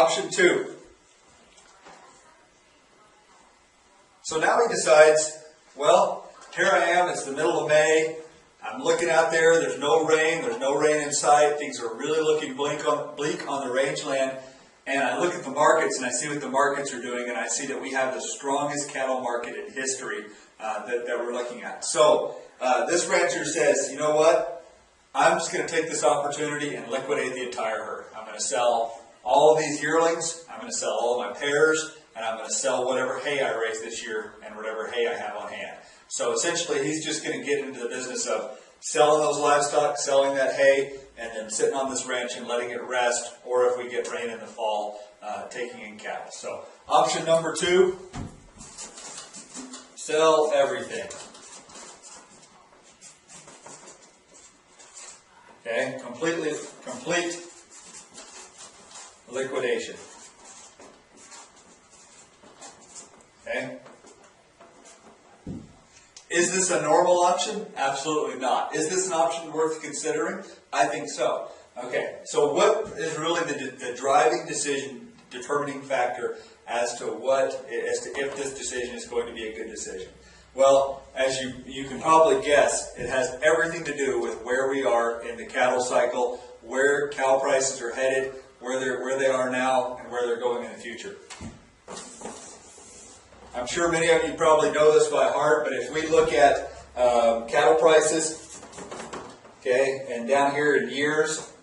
Option 2. So now he decides, well, here I am, it's the middle of May, I'm looking out there, there's no rain in sight, things are really looking bleak on the rangeland, and I look at the markets and I see what the markets are doing, and I see that we have the strongest cattle market in history that we're looking at. So this rancher says, you know what, I'm just going to take this opportunity and liquidate the entire herd. I'm going to sell all of these yearlings, I'm going to sell all of my pairs, and I'm going to sell whatever hay I raise this year and whatever hay I have on hand. So essentially, he's just going to get into the business of selling those livestock, selling that hay, and then sitting on this ranch and letting it rest, or if we get rain in the fall, taking in cattle. So option number 2, sell everything. Okay, complete liquidation. Okay. Is this a normal option? Absolutely not. Is this an option worth considering? I think so. Okay, so what is really the driving decision, determining factor as to if this decision is going to be a good decision? Well, as you can probably guess, it has everything to do with where we are in the cattle cycle, where cow prices are headed, where they are now, and where they're going in the future. I'm sure many of you probably know this by heart, but if we look at cattle prices, okay, and down here in years,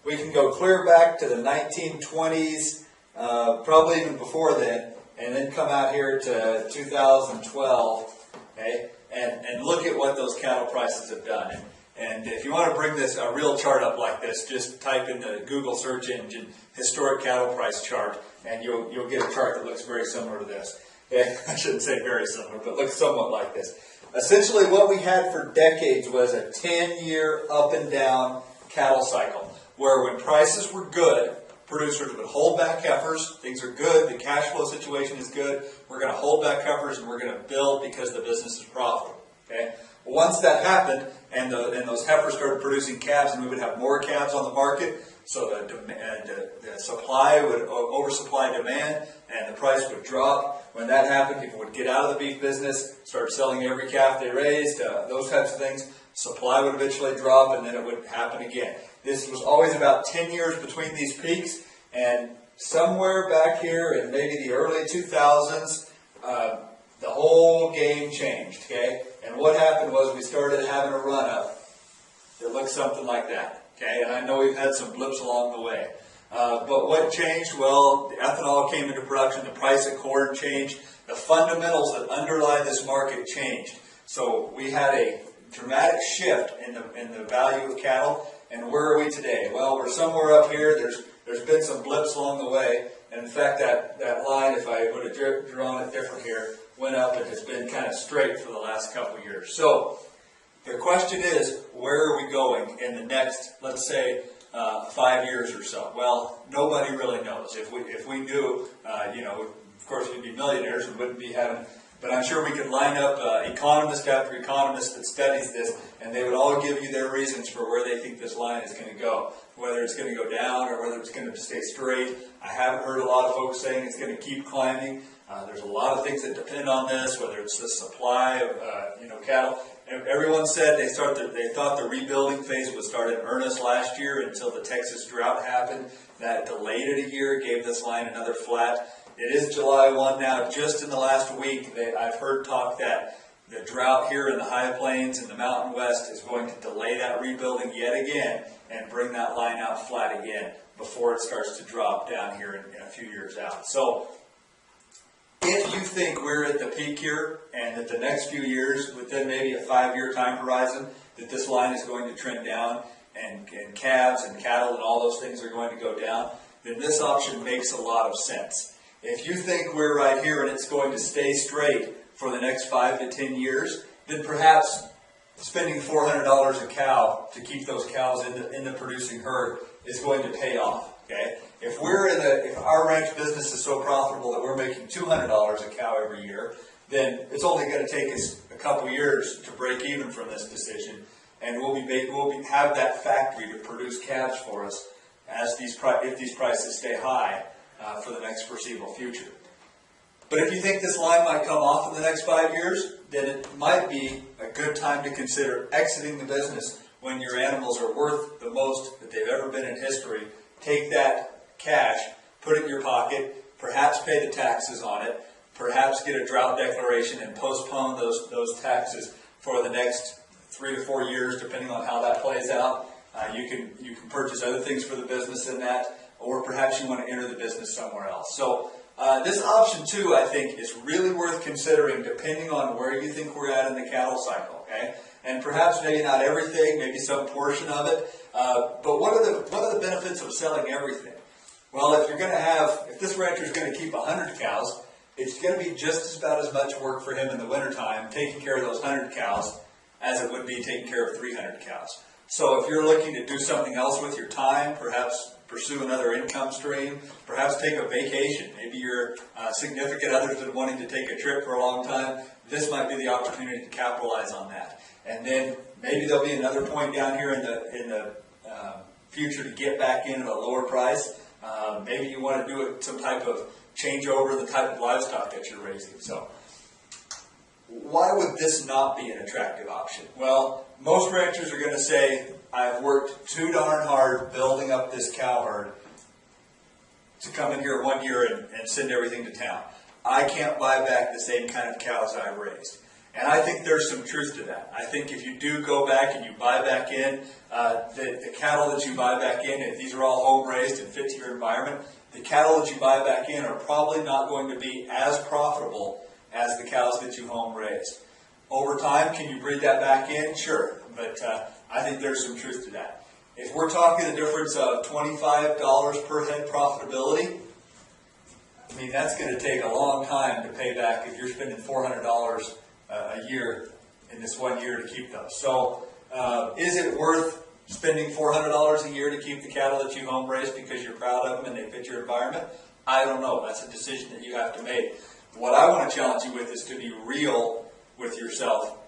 we can go clear back to the 1920s, probably even before then, and then come out here to 2012, okay, and look at what those cattle prices have done. And if you want to bring a real chart up like this, just type in the Google search engine historic cattle price chart, and you'll get a chart that looks very similar to this. Okay? I shouldn't say very similar, but looks somewhat like this. Essentially, what we had for decades was a 10-year up and down cattle cycle, where when prices were good, producers would hold back heifers. Things are good. The cash flow situation is good. We're going to hold back heifers, and we're going to build because the business is profitable. Okay. Once that happened, and those heifers started producing calves, and we would have more calves on the market, so the supply would oversupply demand, and the price would drop. When that happened, people would get out of the beef business, start selling every calf they raised, those types of things. Supply would eventually drop, and then it would happen again. This was always about 10 years between these peaks, and somewhere back here in maybe the early 2000s, the whole game changed, okay? And what happened was we started having a run-up that looked something like that, okay? And I know we've had some blips along the way. But what changed? Well, the ethanol came into production, the price of corn changed, the fundamentals that underlie this market changed. So we had a dramatic shift in the value of cattle. And where are we today? Well, we're somewhere up here. There's been some blips along the way. And in fact, that line, if I would have drawn it different here, went up and has been kind of straight for the last couple of years. So the question is, where are we going in the next, let's say, 5 years or so? Well, nobody really knows. If we knew, of course we'd be millionaires and wouldn't be having. But I'm sure we could line up economist after economist that studies this, and they would all give you their reasons for where they think this line is going to go. Whether it's going to go down or whether it's going to stay straight. I haven't heard a lot of folks saying it's going to keep climbing. There's a lot of things that depend on this, whether it's the supply of cattle. Everyone said they thought the rebuilding phase would start in earnest last year until the Texas drought happened. That delayed it a year, gave this line another flat. It is July 1 now. Just in the last week, I've heard talk that the drought here in the high plains and the Mountain West is going to delay that rebuilding yet again and bring that line out flat again before it starts to drop down here in a few years out. So if you think we're at the peak here and that the next few years, within maybe a 5-year time horizon, that this line is going to trend down and calves and cattle and all those things are going to go down, then this option makes a lot of sense. If you think we're right here and it's going to stay straight for the next 5 to 10 years, then perhaps spending $400 a cow to keep those cows in the producing herd is going to pay off. Okay? If our ranch business is so profitable that we're making $200 a cow every year, then it's only going to take us a couple years to break even from this decision, and we'll have that factory to produce calves for us as if these prices stay high for the next foreseeable future. But if you think this line might come off in the next 5 years, then it might be a good time to consider exiting the business when your animals are worth the most that they've ever been in history. Take that cash, put it in your pocket, perhaps pay the taxes on it, perhaps get a drought declaration and postpone those taxes for the next 3 to 4 years, depending on how that plays out. You can purchase other things for the business in that, or perhaps you want to enter the business somewhere else. So this option 2, I think, is really worth considering depending on where you think we're at in the cattle cycle. Okay, and perhaps maybe not everything, maybe some portion of it. But what are the benefits of selling everything? Well, if this rancher is going to keep 100 cows, it's going to be just about as much work for him in the wintertime taking care of those 100 cows as it would be taking care of 300 cows. So if you're looking to do something else with your time, perhaps pursue another income stream, perhaps take a vacation. Maybe your significant other's been wanting to take a trip for a long time. This might be the opportunity to capitalize on that. And then maybe there'll be another point down here in the future to get back in at a lower price. Maybe you want to do some type of changeover in the type of livestock that you're raising. So why would this not be an attractive option? Well, most ranchers are going to say, I've worked too darn hard building up this cow herd to come in here 1 year and send everything to town. I can't buy back the same kind of cows I've raised. And I think there's some truth to that. I think if you do go back and you buy back in, the cattle that you buy back in, if these are all home raised and fit to your environment, the cattle that you buy back in are probably not going to be as profitable as the cows that you home raised. Over time, can you breed that back in? Sure, but I think there's some truth to that. If we're talking a difference of $25 per head profitability, I mean, that's going to take a long time to pay back if you're spending $400 a year in this 1 year to keep those. So is it worth spending $400 a year to keep the cattle that you home raised because you're proud of them and they fit your environment? I don't know. That's a decision that you have to make. What I want to challenge you with is to be real with yourself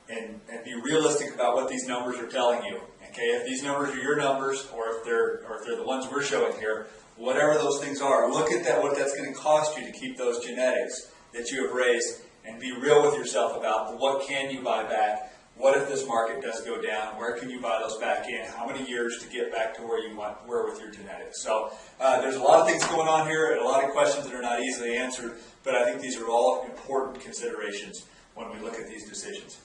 and be realistic about what these numbers are telling you. Okay, if these numbers are your numbers, or if they're the ones we're showing here, whatever those things are, look at what that's going to cost you to keep those genetics that you have raised, and be real with yourself about what can you buy back. What if this market does go down? Where can you buy those back in? How many years to get back to where you were with your genetics? So there's a lot of things going on here and a lot of questions that are not easily answered, but I think these are all important considerations when we look at these decisions.